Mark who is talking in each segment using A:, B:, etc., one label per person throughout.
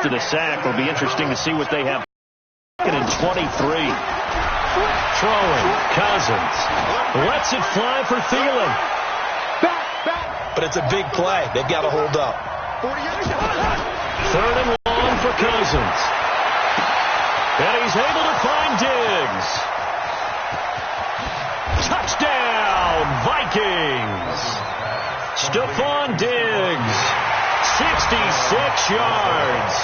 A: to the sack. Will be interesting to see what they have. In 23. Throwing. Cousins. Lets it fly for Thielen.
B: But it's a big play. They've got to hold up.
A: 3rd and long for Cousins. And he's able to find Diggs. Touchdown, Vikings. Stephon Diggs, 66 yards.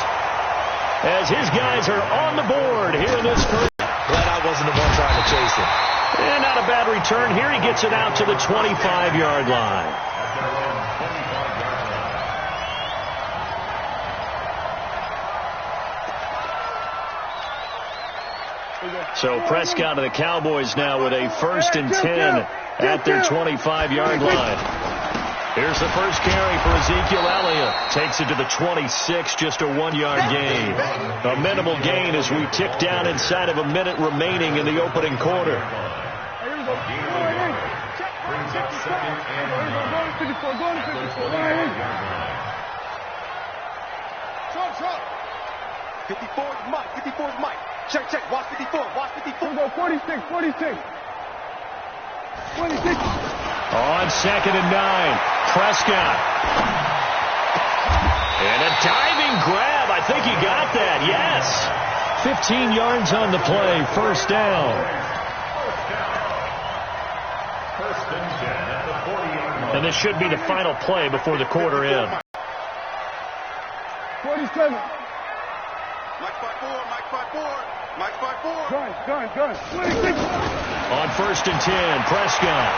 A: As his guys are on the board here in this first.
B: Glad I wasn't the one trying to chase him.
A: And not a bad return here. He gets it out to the 25-yard line. So Prescott and the Cowboys now with a 1st and 10 at their 25-yard line. Here's the first carry for Ezekiel Elliott. Takes it to the 26, just a 1-yard gain. A minimal gain as we tick down inside of a minute remaining in the opening quarter.
C: 54's Mike. 54's Mike. Check. Watch 54. Watch 54. 46. 46.
A: On 2nd and 9. Prescott. And a diving grab. I think he got that. Yes. 15 yards on the play. 1st down. And this should be the final play before the quarter ends.
C: 47. Mike 5-4. Mike 5-4. Mike 5-4. Gun. 26.
A: On 1st and 10, Prescott.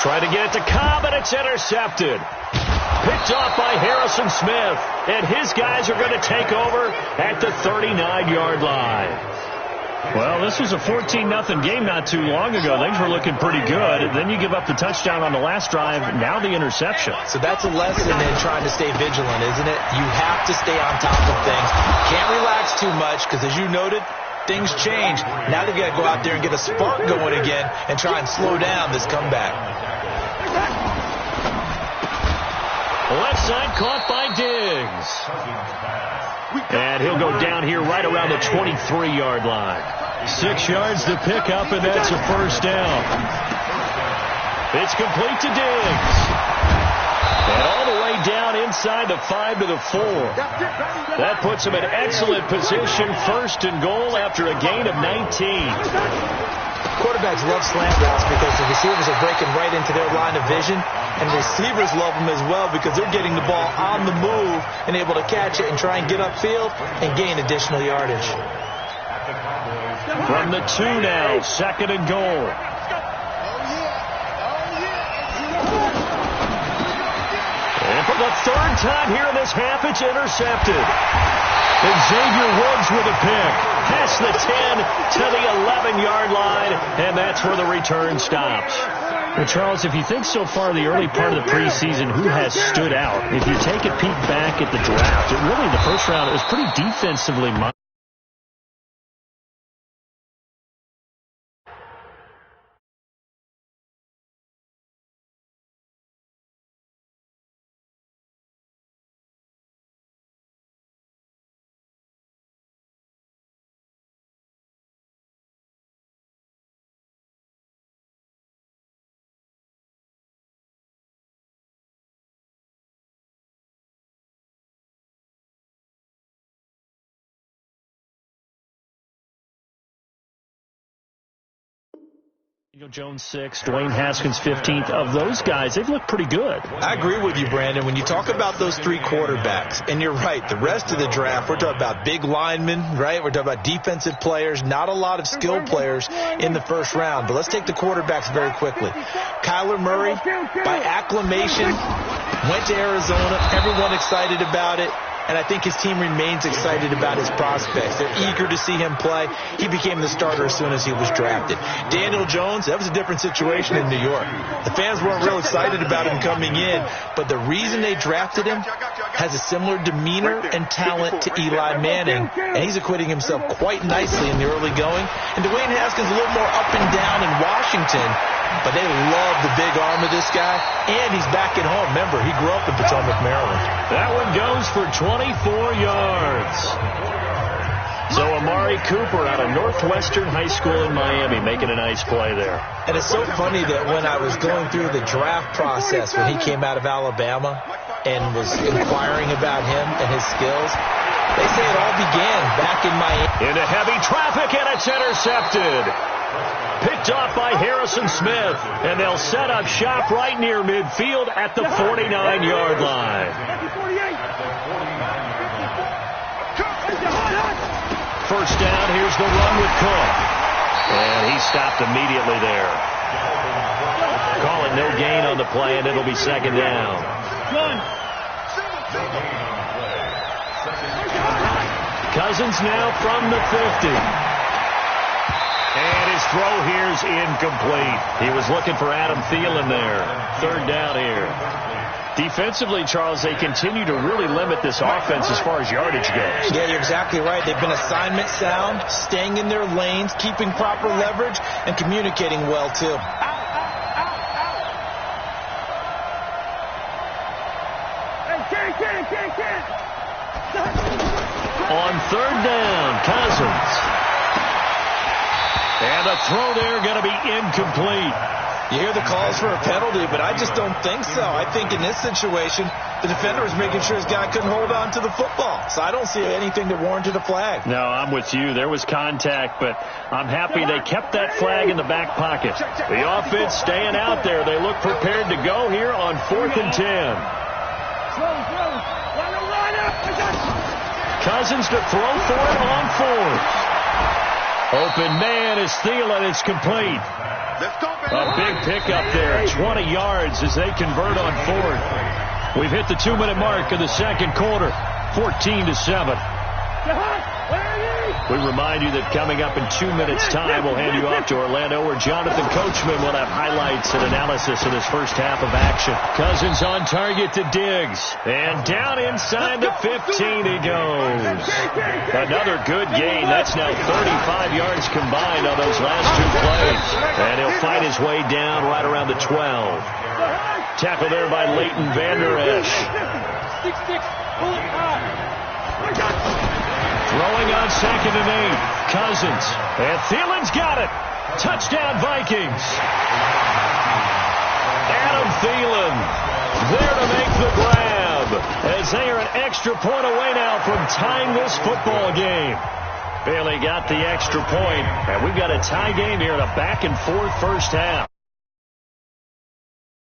A: Try to get it to Cobb, and it's intercepted. Picked off by Harrison Smith. And his guys are going to take over at the 39-yard line. Well, this was a 14-0 game not too long ago. Things were looking pretty good. Then you give up the touchdown on the last drive. Now the interception.
B: So that's a lesson in trying to stay vigilant, isn't it? You have to stay on top of things. Can't relax too much because, as you noted, things change. Now they've got to go out there and get a spark going again and try and slow down this comeback.
A: Left side caught by Diggs. And he'll go down here right around the 23-yard line. 6 yards to pick up, and that's a 1st down. It's complete to Diggs. And all the way down inside the 5 to the 4. That puts him in excellent position. 1st and goal after a gain of 19.
B: Quarterbacks love slant routes because the receivers are breaking right into their line of vision. And receivers love them as well because they're getting the ball on the move and able to catch it and try and get upfield and gain additional yardage.
A: From the 2 now, 2nd and goal. And for the 3rd time here in this half, it's intercepted. And Xavier Woods with a pick. Past the 10 to the 11-yard line, and that's where the return stops. Well, Charles, if you think so far the early part of the preseason, who has stood out? If you take a peek back at the draft, it really, the first round, it was pretty defensively minded. Jones 6th, Dwayne Haskins 15th. Of those guys, they've looked pretty good.
B: I agree with you, Brandon. When you talk about those 3 quarterbacks, and you're right, the rest of the draft, we're talking about big linemen, right? We're talking about defensive players, not a lot of skilled players in the first round. But let's take the quarterbacks very quickly. Kyler Murray, by acclamation, went to Arizona. Everyone excited about it. and I think his team remains excited about his prospects. They're eager to see him play. He became the starter as soon as he was drafted. Daniel Jones, that was a different situation in New York. The fans weren't real excited about him coming in, but the reason they drafted him has a similar demeanor and talent to Eli Manning, and he's acquitting himself quite nicely in the early going. And Dwayne Haskins a little more up and down in Washington, but they love the big arm of this guy, and he's back at home. Remember, he grew up in Potomac, Maryland.
A: That one goes for 24 yards. So Amari Cooper out of Northwestern High School in Miami making a nice play there.
B: And it's so funny that when I was going through the draft process when he came out of Alabama and was inquiring about him and his skills, they say it all began back in Miami.
A: Into heavy traffic, and it's intercepted. Picked off by Harrison Smith, and they'll set up shop right near midfield at the 49-yard line. First down, here's the run with Cook. And he stopped immediately there. Call it no gain on the play, and it'll be second down. Cousins now from the 50. And his throw here's incomplete. He was looking for Adam Thielen there. Third down here. Defensively, Charles, they continue to really limit this offense as far as yardage goes.
B: Yeah, you're exactly right. They've been assignment sound, staying in their lanes, keeping proper leverage, and communicating well, too.
A: On third down, Cousins. And the throw there going to be incomplete.
B: You hear the calls for a penalty, but I just don't think so. I think in this situation, the defender was making sure his guy couldn't hold on to the football. So I don't see anything that warranted a flag.
A: No, I'm with you. There was contact, but I'm happy they kept that flag in the back pocket. The offense staying out there. They look prepared to go here on 4th and 10. Cousins to throw for it on 4th. Open man is Thielen. It's complete. A big pickup there, 20 yards as they convert on 4th. We've hit the 2-minute mark of the second quarter, 14-7. We remind you that coming up in 2 minutes' time, we'll hand you off to Orlando, where Jonathan Coachman will have highlights and analysis of this first half of action. Cousins on target to Diggs. And down inside the 15 he goes. Another good gain. That's now 35 yards combined on those last 2 plays. And he'll fight his way down right around the 12. Tackle there by Leighton Vander Esch. Throwing on 2nd and 8. Cousins. And Thielen's got it. Touchdown, Vikings. Adam Thielen there to make the grab, as they are an extra point away now from tying this football game. Bailey got the extra point, and we've got a tie game here in a back-and-forth first half.